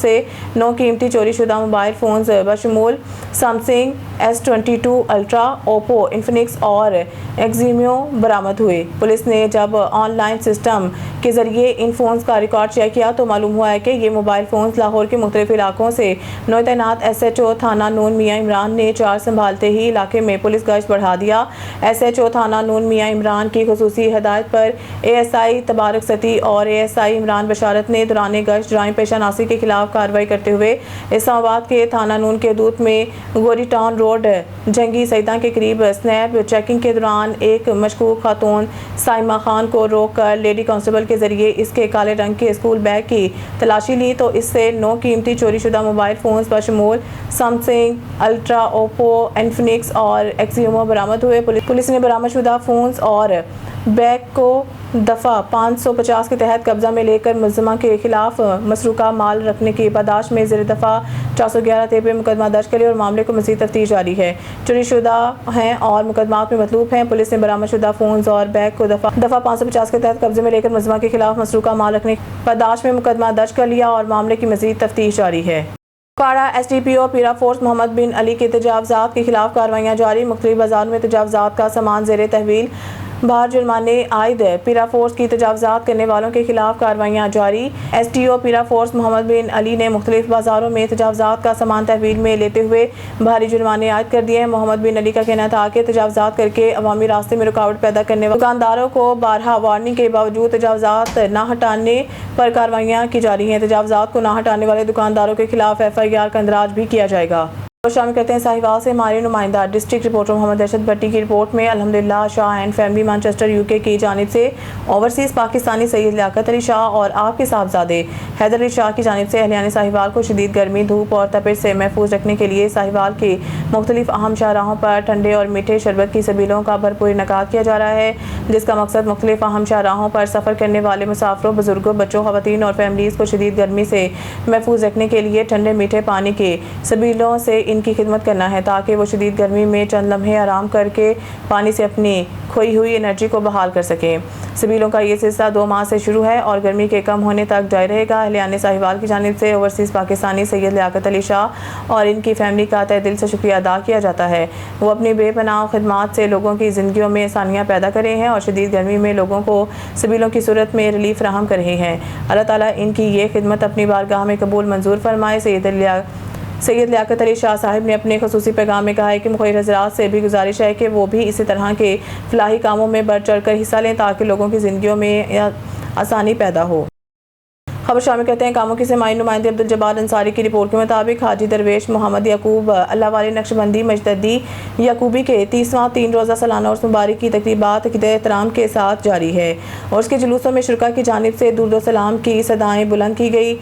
سے 9 قیمتی چوری شدہ موبائل فونز بشمول Samsung S22 ultra, Oppo, Infinix اور ایکزیمیو برآمد ہوئے۔ پولیس نے جب آن لائن سسٹم کے ذریعے ان فونز کا ریکارڈ چیک کیا تو معلوم ہوا ہے کہ یہ موبائل فونز لاہور کے مختلف علاقوں سے نوئے تعینات SHO تھانہ نون میاں عمران نے چارج سنبھالتے ہی علاقے میں پولیس گشت بڑھا دیا۔ SHO تھانہ نون میاں عمران کی خصوصی ہدایت پر ASI تبارک ستی اور ASI عمران بشارت نے دوران گشت جرائم پیشہ ناسی کے خلاف کارروائی کرتے ہوئے اسلام آباد کے تھانہ نون کے حدود میں گوری ٹاؤن روڈ جنگی سیداں کے قریب سنیپ چیکنگ کے دوران ایک مشکوک خاتون سائمہ خان کو روک کر لیڈی کانسٹیبل کے ذریعے اس کے کالے رنگ کے اسکول بیگ کی تلاشی لی تو اس سے 9 قیمتی چوری شدہ موبائل فونز بشمول سیمسنگ الٹرا، اوپو، انفنکس اور ایکزیمیو برآمد ہوئے۔ پولیس نے برآمد شدہ فونز اور بیگ کو دفعہ 550 کے تحت قبضہ میں لے کر ملزمہ کے خلاف مسروقہ مال رکھنے کی پاداش میں زیر دفعہ 411 پہ مقدمہ درج کر لیا اور معاملے کو مزید تفتیش جاری ہے۔ چوری شدہ ہیں اور مقدمات میں مطلوب ہیں۔ پولیس نے برآمد شدہ فونز اور بیگ کو دفعہ 550 کے تحت قبضے میں لے کر ملزمہ کے خلاف مسروقہ مال رکھنے کی پاداش میں مقدمہ درج کر لیا اور معاملے کی مزید تفتیش جاری ہے۔ کاڑا SDPO پیرا فورس محمد بن علی کے تجاوزات کے خلاف کارروائیاں جاری۔ مختلف بازاروں میں تجاوزات کا سامان زیر تحویل، باہر جرمانے عائد۔ پیرا فورس کی تجاوزات کرنے والوں کے خلاف کارروائیاں جاری۔ SDO پیرا فورس محمد بن علی نے مختلف بازاروں میں تجاوزات کا سامان تحویل میں لیتے ہوئے بھاری جرمانے عائد کر دیے ہیں۔ محمد بن علی کا کہنا تھا کہ تجاوزات کر کے عوامی راستے میں رکاوٹ پیدا کرنے والے دکانداروں کو بارہا وارننگ کے باوجود تجاوزات نہ ہٹانے پر کارروائیاں کی جا رہی ہیں۔ تجاوزات کو نہ ہٹانے والے دکانداروں کے خلاف FIR کا اندراج بھی کیا جائے گا۔ شامل کرتے ہیں ساہیوال سے ہمارے نمائندہ ڈسٹرکٹ رپورٹر محمد ارشد بھٹی کی رپورٹ میں۔ الحمدللہ شاہ اینڈ فیملی مانچسٹر UK کی جانب سے اوورسیز پاکستانی سید لیاقت علی شاہ اور آپ کے صاحبزادے حیدر علی شاہ کی جانب سے اہلیان ساہیوال کو شدید گرمی، دھوپ اور تپش سے محفوظ رکھنے کے لیے ساہیوال کے مختلف اہم شاہراہوں پر ٹھنڈے اور میٹھے شربت کی سبیلوں کا بھرپور انعقاد کیا جا رہا ہے، جس کا مقصد مختلف اہم شاہراہوں پر سفر کرنے والے مسافروں، بزرگوں، بچوں، خواتین اور فیملیز کو شدید گرمی سے محفوظ رکھنے کے لیے ٹھنڈے میٹھے پانی کے سبیلوں سے ان کی خدمت کرنا ہے تاکہ وہ شدید گرمی میں چند لمحے آرام کر کے پانی سے اپنی کھوئی ہوئی انرجی کو بحال کر سکیں۔ سبیلوں کا یہ سلسلہ 2 ماہ سے شروع ہے اور گرمی کے کم ہونے تک جاری رہے گا۔ اہلیان ساہیوال کی جانب سے اوورسیز پاکستانی سید لیاقت علی شاہ اور ان کی فیملی کا تہہ دل سے شکریہ ادا کیا جاتا ہے۔ وہ اپنی بے پناہ خدمات سے لوگوں کی زندگیوں میں آسانیاں پیدا کر رہے ہیں اور شدید گرمی میں لوگوں کو سبیلوں کی صورت میں ریلیف فراہم کر رہے ہیں۔ اللہ تعالیٰ ان کی یہ خدمت اپنی بارگاہ میں قبول منظور فرمائے۔ سید لیاقت علی شاہ صاحب نے اپنے خصوصی پیغام میں کہا ہے کہ مخیر حضرات سے بھی گزارش ہے کہ وہ بھی اسی طرح کے فلاحی کاموں میں بڑھ چڑھ کر حصہ لیں تاکہ لوگوں کی زندگیوں میں آسانی پیدا ہو۔ خبر شامل کرتے ہیں کاموں کی سماعی نمائندے عبدالجبار انصاری کی رپورٹ کے مطابق حاجی درویش محمد یعقوب اللہ والے نقشبندی مجددی یعقوبی کے 30واں 3 روزہ سالانہ عرس مبارک کی تقریبات عقیدہ احترام کے ساتھ جاری ہے اور اس کے جلوسوں میں شرکاء کی جانب سے درود و سلام کی صدائیں بلند کی گئی،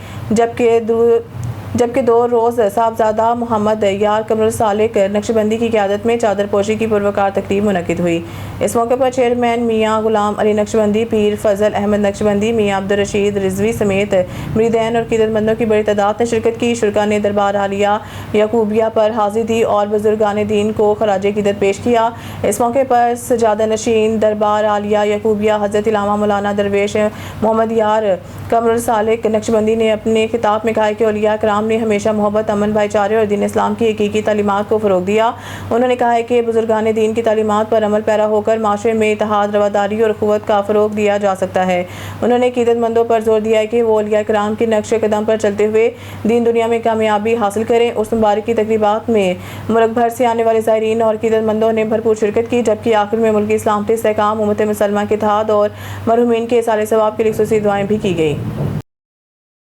جبکہ 2 روز صاحبزادہ محمد یار قمر سالک نقشبندی کی قیادت میں چادر پوشی کی پروقار تقریب منعقد ہوئی۔ اس موقع پر چیئرمین میاں غلام علی نقشبندی، پیر فضل احمد نقشبندی، میاں عبدالرشید رضوی سمیت مریدین اور عقیدت مندوں کی بڑی تعداد نے شرکت کی۔ شرکاء نے دربار عالیہ یعقوبیہ پر حاضری دی اور بزرگان دین کو خراج عقیدت پیش کیا۔ اس موقع پر سجادہ نشین دربار عالیہ یعقوبیہ حضرت علامہ مولانا درویش محمد یار قمر سالک نقشبندی نے اپنے خطاب میں کہا کہ اولیاء کرام نے ہمیشہ محبت، امن، بھائی چارے اور دین اسلام کی حقیقی تعلیمات کو فروغ دیا۔ انہوں نے کہا ہے کہ بزرگان دین کی تعلیمات پر عمل پیرا ہو کر معاشرے میں اتحاد، رواداری اور اخوت کا فروغ دیا جا سکتا ہے۔ انہوں نے عقیدت مندوں پر زور دیا ہے کہ وہ اولیاء کرام کے نقش قدم پر چلتے ہوئے دین دنیا میں کامیابی حاصل کریں۔ اس مبارک کی تقریبات میں ملک بھر سے آنے والے زائرین اور عقیدت مندوں نے بھرپور شرکت کی، جبکہ آخر میں ملکی اسلامتی استحکام، امت مسلمہ کے اتحاد اور مرحومین کے اصالہ ثواب کے لیے خصوصی دعائیں بھی کی گئی۔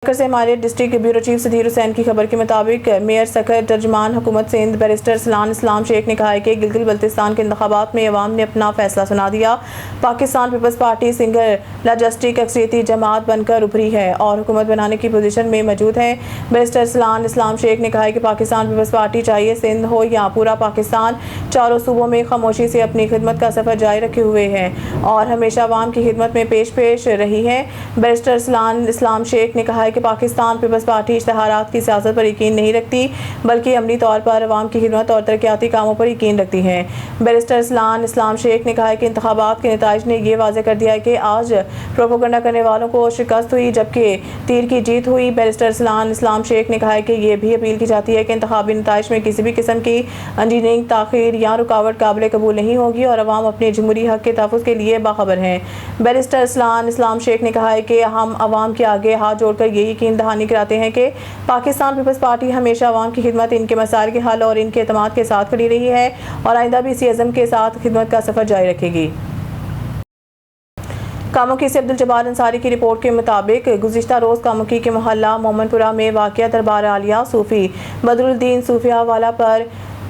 سے ہمارے ڈسٹرکٹ بیورو چیف سدھیر حسین کی خبر کے مطابق میئر سکھر ترجمان حکومت سندھ بیرسٹر سلان اسلام شیخ نے کہا ہے کہ گلگت بلتستان کے انتخابات میں عوام نے اپنا فیصلہ سنا دیا۔ پاکستان پیپلز پارٹی سنگر لاجسٹک اکثریتی جماعت بن کر ابھری ہے اور حکومت بنانے کی پوزیشن میں موجود ہے۔ بیرسٹر سلان اسلام شیخ نے کہا ہے کہ پاکستان پیپلز پارٹی چاہیے سندھ ہو یا پورا پاکستان، چاروں صوبوں میں خاموشی سے اپنی خدمت کا سفر جاری رکھے ہوئے ہے اور ہمیشہ عوام کی خدمت میں پیش رہی ہے۔ بیرسٹر سلان اسلام شیخ نے کہا ہے کہ پاکستان پیپلز پارٹی اشتہارات کی سیاست پر یقین نہیں رکھتی بلکہ عملی طور پر عوام کی خدمت اور ترقیاتی کاموں پر یقین رکھتی ہے۔ بیرسٹر اسلام شیخ نے کہا ہے کہ انتخابات کے نتائج نے یہ واضح کر دیا ہے کہ آج پروپیگنڈا کرنے والوں کو شکست ہوئی جبکہ تیر کی جیت ہوئی۔ بیرسٹر اسلام شیخ نے کہا ہے کہ یہ بھی اپیل کی جاتی ہے کہ انتخابی نتائج میں کسی بھی قسم کی انجینئرنگ تاخیر یا رکاوٹ قابل قبول نہیں ہوگی اور عوام اپنے جمہوری حق کے تحفظ کے لیے باخبر ہیں۔ بیرسٹر اسلام شیخ نے کہا ہے کہ ہم عوام کے آگے ہاتھ جوڑ کر یہ یقین دہانی کراتے ہیں کہ پاکستان پیپلز پارٹی ہمیشہ عوام کی خدمت، ان کے مسائل کے حل اور ان کے اعتماد کے ساتھ کھڑی رہی ہے اور آئندہ بھی اسی عزم کے ساتھ خدمت کا سفر جاری رکھے گی۔ کاموکی سے عبدالجبار انصاری کی رپورٹ کے مطابق گزشتہ روز کاموکی کے محلہ مومن پورہ میں واقع دربار عالیہ صوفی بدرالدین صوفیہ والا پر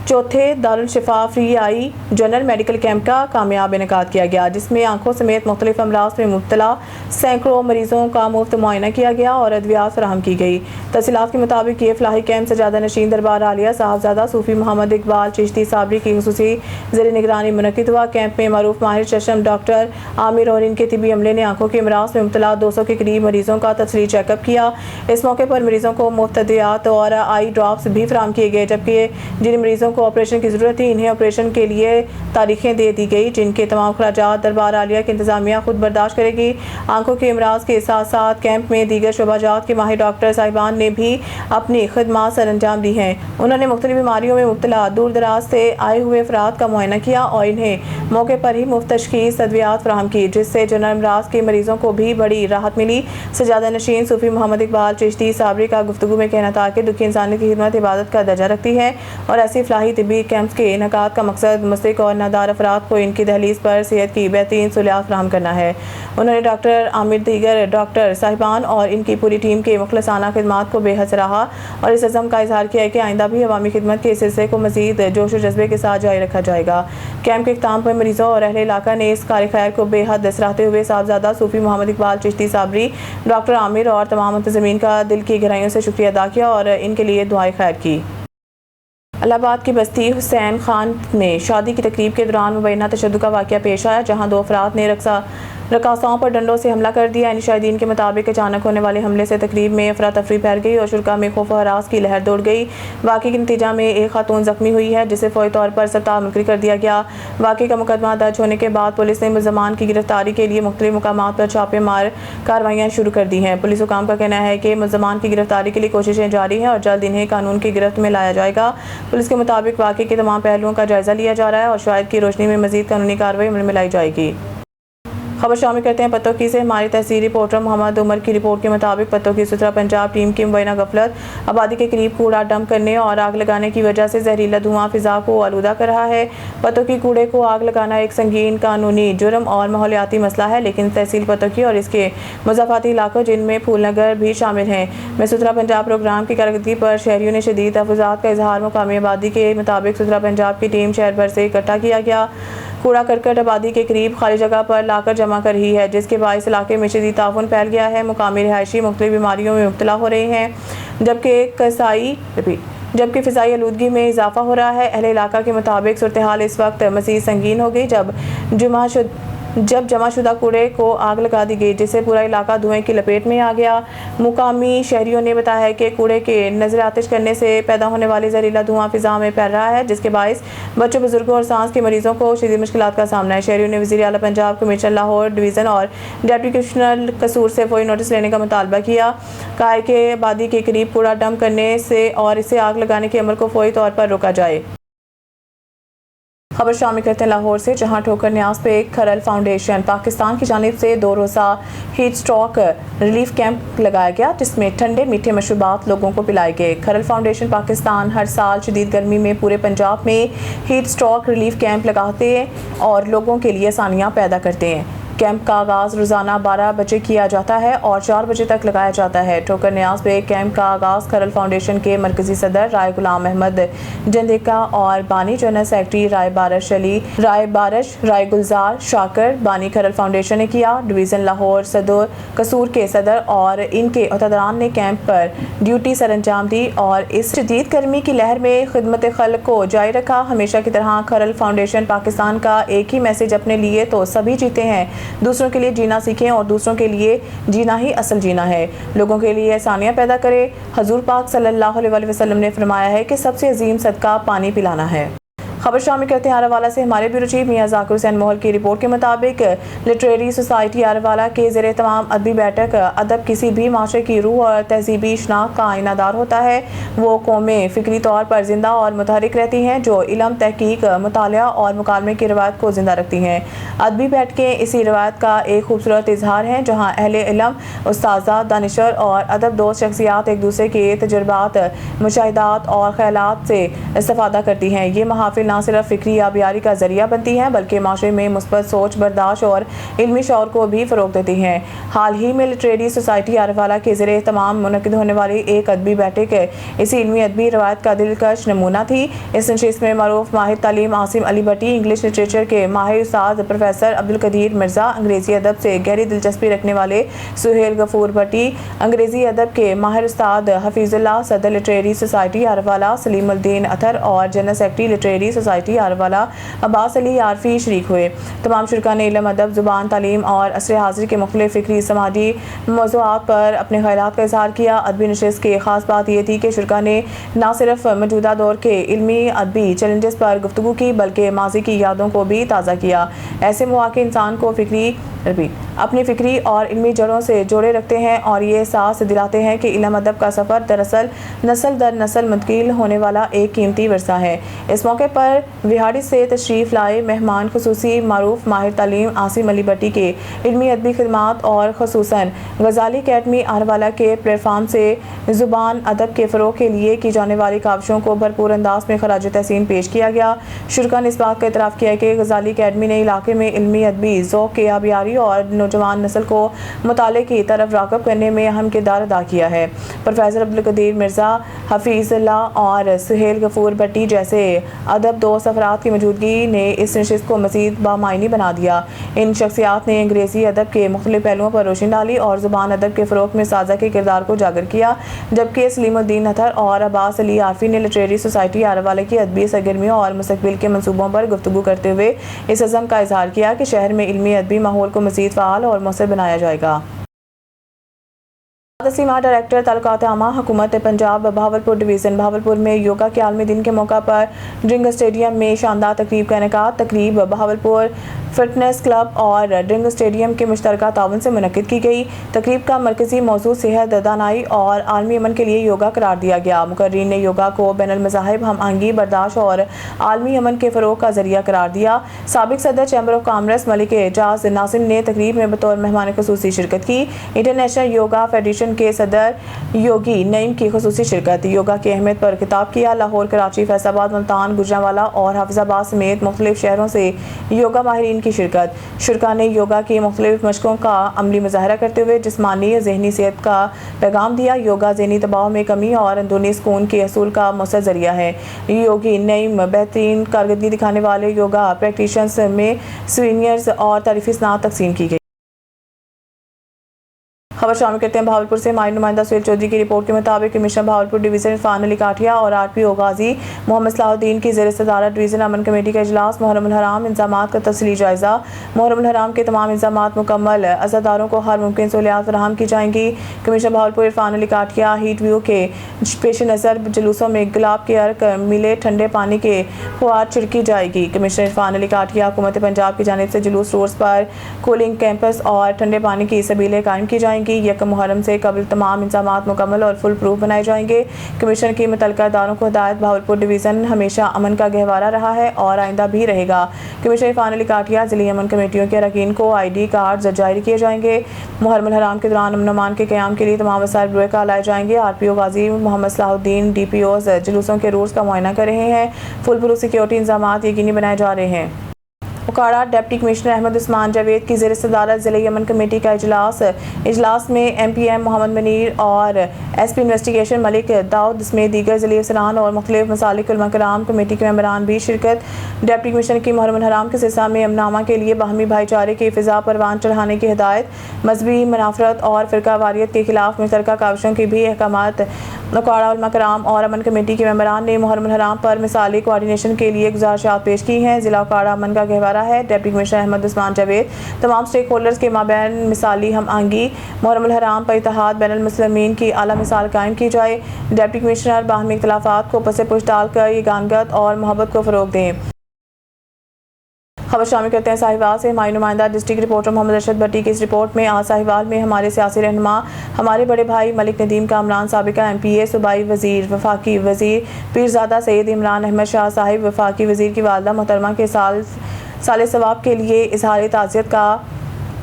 چوتھے Darulshifa free eye general medical camp کا کامیاب انعقاد کیا گیا، جس میں آنکھوں سمیت مختلف امراض میں مبتلا سینکڑوں مریضوں کا مفت معائنہ کیا گیا اور ادویات فراہم کی گئی۔ تفصیلات کے مطابق یہ فلاحی کیمپ سجادہ نشین دربار عالیہ صاحبزادہ صوفی محمد اقبال چشتی صابری کی خصوصی زیر نگرانی منعقد ہوا۔ کیمپ میں معروف ماہر چشم ڈاکٹر عامر اور ان کے طبی عملے نے آنکھوں کے امراض میں مبتلا 200 کے قریب مریضوں کا تفصیلی چیک اپ کیا۔ اس موقع پر مریضوں کو مفت ادویات اور آئی ڈراپس بھی فراہم کیے گئے، جبکہ جن مریضوں کو آپریشن کی ضرورت تھی انہیں آپریشن کے لیے تاریخیں دے دی گئی، جن کے تمام اخراجات دربار عالیہ کی انتظامیہ خود برداشت کرے گی۔ آنکھوں کے امراض کے ساتھ ساتھ کیمپ میں دیگر شعبہ جات کے ماہر ڈاکٹر صاحبان نے بھی اپنی خدمات سر انجام دی ہیں۔ انہوں نے مختلف بیماریوں میں مبتلا دور دراز سے آئے ہوئے افراد کا معائنہ کیا اور انہیں موقع پر ہی مفت تشخیص ادویات فراہم کی، جس سے جنرل امراض کے مریضوں کو بھی بڑی راحت ملی۔ سجادہ نشین صوفی محمد اقبال چشتی صابری کا گفتگو میں کہنا تھا کہ دکھی انسانیت کی خدمت عبادت کا درجہ رکھتی ہے اور ایسی فلاحی طبی کیمپس کے انعقاد کا مقصد مستحق اور نادار افراد کو ان کی دہلیز پر صحت کی بہترین سہولیات فراہم کرنا ہے۔ انہوں نے ڈاکٹر عامر، دیگر ڈاکٹر صاحبان اور ان کی پوری ٹیم کے مخلصانہ خدمات کو بے حد سراہا اور اس عزم کا اظہار کیا ہے کہ آئندہ بھی عوامی خدمت کے اس سلسلے کو مزید جوش و جذبے کے ساتھ جاری رکھا جائے گا۔ کیمپ کے اختتام پر مریضوں اور اہل علاقہ نے اس کار خیر کو بے حد سراہتے ہوئے صاحبزادہ صوفی محمد اقبال چشتی صابری، ڈاکٹر عامر اور تمام منتظمین کا دل کی گہرائیوں سے شکریہ ادا کیا اور ان کے لیے دعائے خیر کی۔ الہ آباد کی بستی حسین خان میں شادی کی تقریب کے دوران مبینہ تشدد کا واقعہ پیش آیا، جہاں 2 افراد نے رقاصاؤں پر ڈنڈوں سے حملہ کر دیا۔ شاہدین کے مطابق اچانک ہونے والے حملے سے تقریب میں افراتفری پھیل گئی اور شرکاء میں خوف و ہراس کی لہر دوڑ گئی۔ واقعے کے نتیجہ میں ایک خاتون زخمی ہوئی ہے، جسے فوری طور پر اسپتال منتقل کر دیا گیا۔ واقعے کا مقدمہ درج ہونے کے بعد پولیس نے ملزمان کی گرفتاری کے لیے مختلف مقامات پر چھاپے مار کارروائیاں شروع کر دی ہیں۔ پولیس حکام کا کہنا ہے کہ ملزمان کی گرفتاری کے لیے کوششیں جاری ہیں اور جلد انہیں قانون کی گرفت میں لایا جائے گا۔ پولیس کے مطابق واقعے کے تمام پہلوؤں کا جائزہ لیا جا رہا ہے اور شواہد کی روشنی میں مزید قانونی کارروائی عمل میں لائی جائے گی۔ خبر شامل کرتے ہیں پتوکی سے۔ ہمارے تحصیلی رپورٹر محمد عمر کی رپورٹ کے مطابق پتوکی ستھرا پنجاب ٹیم کی مبینہ غفلت آبادی کے قریب کوڑا ڈمپ کرنے اور آگ لگانے کی وجہ سے زہریلا دھواں فضا کو آلودہ کر رہا ہے۔ پتوکی کوڑے کو آگ لگانا ایک سنگین قانونی جرم اور ماحولیاتی مسئلہ ہے، لیکن تحصیل پتوکی اور اس کے مضافاتی علاقوں جن میں پھول نگر بھی شامل ہیں میں ستھرا پنجاب پروگرام کی کارکردگی پر شہریوں نے شدید تحفظات کا اظہار۔ مقامی آبادی کے مطابق ستھرا پنجاب کی ٹیم شہر بھر سے اکٹھا کیا گیا کوڑا کرکٹ آبادی کے قریب خالی جگہ پر لا کر جمع کر رہی ہے، جس کے باعث علاقے میں شدید تعفن پھیل گیا ہے۔ مقامی رہائشی مختلف بیماریوں میں مبتلا ہو رہے ہیں جبکہ فضائی آلودگی میں اضافہ ہو رہا ہے۔ اہل علاقہ کے مطابق صورتحال اس وقت مزید سنگین ہو گئی جب جمع شدہ کوڑے کو آگ لگا دی گئی، جس سے پورا علاقہ دھوئیں کی لپیٹ میں آ گیا۔ مقامی شہریوں نے بتایا ہے کہ کوڑے کے نظر آتش کرنے سے پیدا ہونے والی زہریلا دھواں فضا میں پھیل رہا ہے، جس کے باعث بچوں، بزرگوں اور سانس کے مریضوں کو شدید مشکلات کا سامنا ہے۔ شہریوں نے وزیر اعلیٰ پنجاب، کمشنر لاہور ڈویژن اور ڈپٹی کمشنر قصور سے فوری نوٹس لینے کا مطالبہ کیا۔ کہا ہے کہ آبادی کے قریب کوڑا ڈمپ کرنے سے اور اسے آگ لگانے کے عمل کو فوری طور پر روکا جائے۔ خبر شامل کرتے ہیں لاہور سے، جہاں ٹھوکر نیاز پہ کھرل فاؤنڈیشن پاکستان کی جانب سے 2 روزہ ہیٹ اسٹروک ریلیف کیمپ لگایا گیا، جس میں ٹھنڈے میٹھے مشروبات لوگوں کو پلائے گئے۔ کھرل فاؤنڈیشن پاکستان ہر سال شدید گرمی میں پورے پنجاب میں ہیٹ اسٹروک ریلیف کیمپ لگاتے ہیں اور لوگوں کے لیے آسانیاں پیدا کرتے ہیں۔ کیمپ کا آغاز روزانہ 12 بجے کیا جاتا ہے اور 4 بجے تک لگایا جاتا ہے۔ ٹھوکر نیاز پہ کیمپ کا آغاز کھرل فاؤنڈیشن کے مرکزی صدر رائے غلام احمد جندیکا اور بانی جنرل سیکرٹری رائے گلزار شاکر بانی کھرل فاؤنڈیشن نے کیا۔ ڈویژن لاہور صدر قصور کے صدر اور ان کے عہدیداران نے کیمپ پر ڈیوٹی سر انجام دی اور اس شدید گرمی کی لہر میں خدمت خلق کو جاری رکھا۔ ہمیشہ کی طرح کھرل فاؤنڈیشن پاکستان کا ایک ہی میسج اپنے لیے تو سبھی جیتے ہیں دوسروں کے لیے جینا سیکھیں اور دوسروں کے لیے جینا ہی اصل جینا ہے، لوگوں کے لیے آسانیاں پیدا کرے۔ حضور پاک صلی اللہ علیہ وسلم نے فرمایا ہے کہ سب سے عظیم صدقہ پانی پلانا ہے۔ خبر شامل کرتے ہیں آراوالہ سے ہمارے بیورو چیف میاں ذاکر حسین موہل کی رپورٹ کے مطابق لٹریری سوسائٹی آراوالہ کے زیر اہتمام ادبی بیٹھک ادب کسی بھی معاشرے کی روح اور تہذیبی شناخت کا آئینہ دار ہوتا ہے۔ وہ قومیں فکری طور پر زندہ اور متحرک رہتی ہیں جو علم، تحقیق، مطالعہ اور مکالمے کی روایت کو زندہ رکھتی ہیں۔ ادبی بیٹھکیں اسی روایت کا ایک خوبصورت اظہار ہیں جہاں اہل علم، استاذہ، دانشور اور ادب دوست شخصیات ایک دوسرے کے تجربات، مشاہدات اور خیالات سے استفادہ کرتی ہیں۔ یہ محافل نہ صرف فکری آبیاری کا ذریعہ بنتی ہیں بلکہ معاشرے میں مثبت سوچ، برداشت اور علمی شعور کو بھی فروغ دیتی ہیں۔ حال ہی میں لٹریری سوسائٹی آراوالہ کے زیر اہتمام منعقد ہونے والی ایک ادبی بیٹھک اسی علمی ادبی روایت کا دلکش نمونہ تھی۔ اس نشست میں معروف ماہر تعلیم عاصم علی بھٹی، انگلش لٹریچر کے ماہر استاد پروفیسر عبدالقدیر مرزا، انگریزی ادب سے گہری دلچسپی رکھنے والے سہیل غفور بھٹی، انگریزی ادب کے ماہر استاد حفیظ اللہ، صدر لٹریری سوسائٹی آراوالہ سلیم الدین اطہر اور جنرل سیکرٹری لٹریری سوسائٹی آراوالہ عباس علی عارفی شریک ہوئے۔ تمام شرکا نے علم، ادب، زبان، تعلیم اور عصر حاضر کے مختلف فکری سماجی موضوعات پر اپنے خیالات کا اظہار کیا۔ ادبی نشست کی خاص بات یہ تھی کہ شرکا نے نہ صرف موجودہ دور کے علمی ادبی چیلنجز پر گفتگو کی بلکہ ماضی کی یادوں کو بھی تازہ کیا۔ ایسے مواقع انسان کو اپنی فکری اور علمی جڑوں سے جوڑے رکھتے ہیں اور یہ احساس دلاتے ہیں کہ علم ادب کا سفر دراصل نسل در نسل منتقل ہونے والا ایک قیمتی ورثہ ہے۔ اس موقع پر وہاڑی سے تشریف لائے مہمان خصوصی معروف ماہر تعلیم عاصم علی بھٹی کے علمی ادبی خدمات اور خصوصاً غزالی اکیڈمی آراوالہ کے پلیٹ فارم سے زبان ادب کے فروغ کے لیے کی جانے والی کاوشوں کو بھرپور انداز میں خراج تحسین پیش کیا گیا۔ شرکا نے اس بات کا اعتراف کیا کہ غزالی اکیڈمی نے علاقے میں علمی ادبی ذوق کے آبیاری اور نوجوان نسل کو مطالعے کی طرف راغب کرنے میں اہم کردار ادا کیا ہے۔ پروفیسر عبدالقدیر مرزا، حفیظ اللہ اور سہیل غفور بھٹی جیسے ادب دوست افراد کی موجودگی نے اس نشست کو مزید بامعنی بنا دیا۔ ان شخصیات نے انگریزی ادب کے مختلف پہلوؤں پر روشنی ڈالی اور زبان ادب کے فروغ میں سازہ کے کردار کو اجاگر کیا، جبکہ سلیم الدین اطہر اور عباس علی عارفی نے لٹریری سوسائٹی آراوالہ کی ادبی سرگرمیوں اور مستقبل کے منصوبوں پر گفتگو کرتے ہوئے اس عزم کا اظہار کیا کہ شہر میں علمی ادبی ماحول کو مزید فعال اور مؤثر بنایا جائے گا۔ تسلیمہ ڈائریکٹر تعلقات عامہ حکومت پنجاب بہاولپور ڈویژن بہاولپور میں یوگا کے عالمی دن کے موقع پر ڈرنگ اسٹیڈیم میں شاندار تقریب کا انعقاد۔ تقریب بہاولپور فٹنس کلب اور ڈرنگ اسٹیڈیم کے مشترکہ تعاون سے منعقد کی گئی۔ تقریب کا مرکزی موضوع صحت، دانائی اور عالمی امن کے لیے یوگا قرار دیا گیا۔ مقررین نے یوگا کو بین المذاہب، ہم آہنگی، برداشت اور عالمی امن کے فروغ کا ذریعہ قرار دیا۔ سابق صدر چیمبر آف کامرس ملک اعجاز ناظم نے تقریب میں بطور مہمان خصوصی شرکت کی۔ انٹرنیشنل یوگا فیڈریشن کے صدر یوگی نعیم کی خصوصی شرکت۔ یوگا کی اہمیت پر خطاب کیا۔ لاہور، کراچی، فیصل آباد، ملتان، گوجرانوالہ اور حافظ آباد سمیت مختلف شہروں سے یوگا ماہرین کی شرکت۔ شرکا نے یوگا کی مختلف مشقوں کا عملی مظاہرہ کرتے ہوئے جسمانی ذہنی صحت کا پیغام دیا۔ یوگا ذہنی دباؤ میں کمی اور اندرونی سکون کے حصول کا مؤثر ذریعہ ہے۔ یوگی نعیم بہترین کارکردگی دکھانے والے یوگا پریکٹیشنرز میں سوینئرز اور تعریفی صنعت تقسیم کی گئی۔ خبر شامل کرتے ہیں بہاولپور سے ہمارے نمائندہ سہیل چودھری کی رپورٹ کے مطابق کمشنر بہاولپور ڈویژن عرفان علی کاٹھیا اور آر پی او غازی محمد صلاح الدین کی زیر صدارت ڈویژن امن کمیٹی کا اجلاس۔ محرم الحرام انتظامات کا تفصیلی جائزہ۔ محرم الحرام کے تمام انتظامات مکمل، عزاداروں کو ہر ممکن سہولیات فراہم کی جائیں گی۔ کمشنر بہاولپور عرفان علی کاٹھیا ہیٹ ویو کے پیش نظر جلوسوں میں گلاب کے عرق ملے ٹھنڈے پانی کے فوار چھڑکی جائے گی۔ کمشنر عرفان علی کاٹھیا حکومت پنجاب کی جانب سے جلوس روڈز پر کولنگ کیمپس اور ٹھنڈے پانی کی سبیلیں قائم کی جائیں گی۔ یکم محرم سے قبل تمام انتظامات مکمل اور فل پروف بنائے جائیں گے۔ کمیشن کی متعلقہ اداروں کو ہدایت، بہاولپور ڈویژن ہمیشہ امن کا گہوارہ رہا ہے اور آئندہ بھی رہے گا۔ کمشنر عرفان علی کاٹھیا ضلعی امن کمیٹیوں کے اراکین کو آئی ڈی کارڈز جاری کیے جائیں گے۔ محرم الحرام کے دوران امن و امان کے قیام کے لیے تمام وسائل بروئے کار لائے جائیں گے۔ آر پی او غازی محمد صلاح الدین ڈی پی اوز جلوسوں کے روٹس کا معائنہ کر رہے ہیں۔ فل پروف سیکیورٹی انتظامات یقینی بنائے جا رہے ہیں۔ اوکاڑہ ڈپٹی کمشنر احمد عثمان جاوید کی زیر صدارت ضلعی امن کمیٹی کا اجلاس میں ایم پی ایم محمد منیر اور ایس پی انویسٹیگیشن ملک داؤد سمیت دیگر ضلعی افسران اور مختلف مسالک علماء کرام کمیٹی کے ممبران بھی شرکت۔ ڈپٹی کمشنر کی محرم الحرام کے سلسلہ میں امن کے لیے باہمی بھائی چارے کی فضا پروان چڑھانے کی ہدایت، مذہبی منافرت اور فرقہ واریت کے خلاف مشترکہ کاوشوں کی بھی احکامات نقارہ علماء کرام اور امن کمیٹی کے ممبران نے محرم الحرام پر مثالی کوارڈینیشن کے لیے گزارشات پیش کی ہیں۔ ضلع نقارہ امن کا گہوارہ ہے، ڈپٹی کمشنر احمد عثمان جاوید تمام اسٹیک ہولڈرز کے مابین مثالی ہم آہنگی، محرم الحرام پر اتحاد، بین المسلمین کی اعلیٰ مثال قائم کی جائے۔ ڈپٹی کمشنر باہمی اختلافات کو پس پش ڈال کر یگانگت اور محبت کو فروغ دیں۔ خبر شامل کرتے ہیں ساہیوال سے۔ ہماری نمائندہ ڈسٹرکٹ رپورٹر محمد ارشد بھٹی کی اس رپورٹ میں آج ساہیوال میں ہمارے سیاسی رہنما ہمارے بڑے بھائی ملک ندیم کامران، سابقہ MP صوبائی وزیر، وفاقی وزیر پیرزادہ سید عمران احمد شاہ صاحب، وفاقی وزیر کی والدہ محترمہ کے سال ثواب کے لیے اظہار تعزیت کا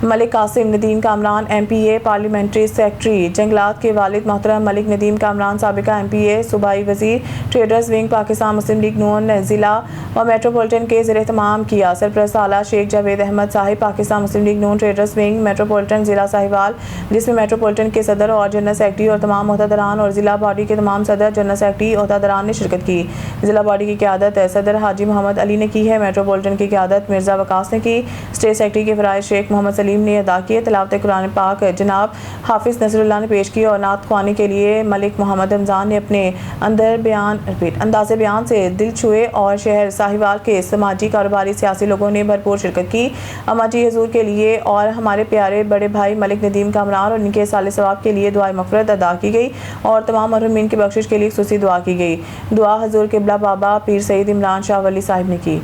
Malik Qasim Nadeem Kamran MPA parliamentary secretary, جنگلات کے والد محترم ملک ندیم کامران، سابقہ MPA صوبائی وزیر ٹریڈرز ونگ پاکستان مسلم لیگ نون ضلع و میٹروپولیٹن کے زیر اہتمام کیا۔ سرپرست اعلیٰ شیخ جاوید احمد صاحب، پاکستان مسلم لیگ نون ٹریڈرز ونگ میٹروپولیٹن ضلع ساہیوال، جس میں میٹروپولیٹن کے صدر اور جنرل سیکرٹری اور تمام عہدیداران اور ضلع باڈی کے تمام صدر، جنرل سیکرٹری، عہدیداران نے شرکت کی۔ ضلع باڈی کی قیادت صدر حاجی محمد علی نے کی ہے، میٹروپولیٹن کی قیادت مرزا وقاص نے کی، اسٹیٹ سیکرٹری کے فرائض شیخ محمد سلیم نے ادا کیے۔ تلاوت قرآن پاک جناب حافظ نصر اللہ نے پیش کی اور نعت خوانی کے لیے ملک محمد رمضان نے اپنے انداز بیان سے دل چھوئے اور شہر ساہیوال کے سماجی، کاروباری، سیاسی لوگوں نے بھرپور شرکت کی۔ اماں جی حضور کے لیے اور ہمارے پیارے بڑے بھائی ملک ندیم کامران اور ان کے سال ثواب کے لیے دعائے مغفرت ادا کی گئی اور تمام مرحومین کی بخشش کے لیے خصوصی دعا کی گئی۔ دعا حضور قبلہ بابا پیر سید عمران شاہ ولی صاحب نے کی۔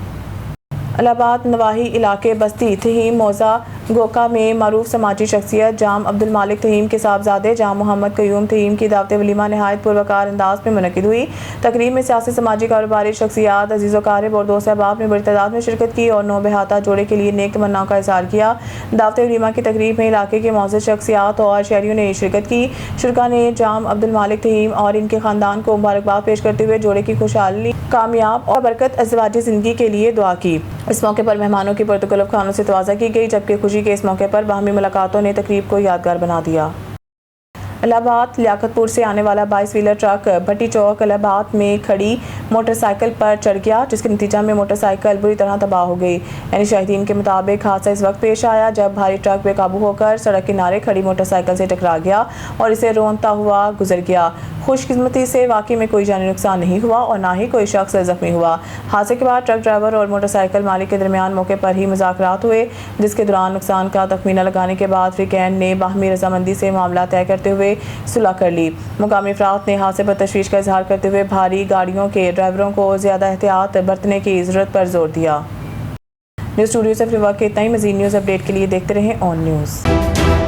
الہ آباد نواحی علاقے بستی تہیم موضع گوکا میں معروف سماجی شخصیت جام عبد المالک تہیم کے صاحبزادے جام محمد قیوم تہیم کی دعوت ولیمہ نہایت پروکار انداز میں منعقد ہوئی۔ تقریب میں سیاسی، سماجی، کاروباری شخصیات، عزیز و اقارب اور دوست احباب نے بڑی تعداد میں شرکت کی اور نو بہاتہ جوڑے کے لیے نیک تمناؤں کا اظہار کیا۔ دعوت ولیمہ کی تقریب میں علاقے کے معزز شخصیات اور شہریوں نے شرکت کی۔ شرکاء نے جام عبد المالک تہیم اور ان کے خاندان کو مبارکباد پیش کرتے ہوئے جوڑے کی خوشحالی، کامیاب اور برکت ازواجی زندگی کے لیے دعا کی۔ اس موقع پر مہمانوں کی پرتکلف کھانوں سے توازہ کی گئی، جبکہ خوشی کے اس موقع پر باہمی ملاقاتوں نے تقریب کو یادگار بنا دیا۔ الہ آباد لیاقت پور سے آنے والا 22 ویلر ٹرک بھٹی چوک الہ آباد میں کھڑی موٹر سائیکل پر چڑھ گیا، جس کے نتیجہ میں موٹر سائیکل بری طرح تباہ ہو گئی۔ یعنی شاہدین کے مطابق حادثہ اس وقت پیش آیا جب بھاری ٹرک بے قابو ہو کر سڑک کنارے کھڑی موٹر سائیکل سے ٹکرا گیا اور اسے رونتا ہوا گزر گیا۔ خوش قسمتی سے واقعے میں کوئی جانی نقصان نہیں ہوا اور نہ ہی کوئی شخص زخمی ہوا۔ حادثے کے بعد ٹرک ڈرائیور اور موٹر سائیکل مالک کے درمیان موقع پر ہی مذاکرات ہوئے، جس کے دوران نقصان کا تخمینہ لگانے کے بعد فریقین نے باہمی رضامندی سے معاملہ طے کرتے ہوئے صلح کر لی۔ مقامی افراد نے حادثے پر تشویش کا اظہار کرتے ہوئے بھاری گاڑیوں کے ڈرائیوروں کو زیادہ احتیاط برتنے کی ضرورت پر زور دیا۔ نیوز اسٹوڈیو سے فری وقت کے اتنا ہی۔ مزید نیوز اپڈیٹ کے لیے دیکھتے رہیں آن نیوز۔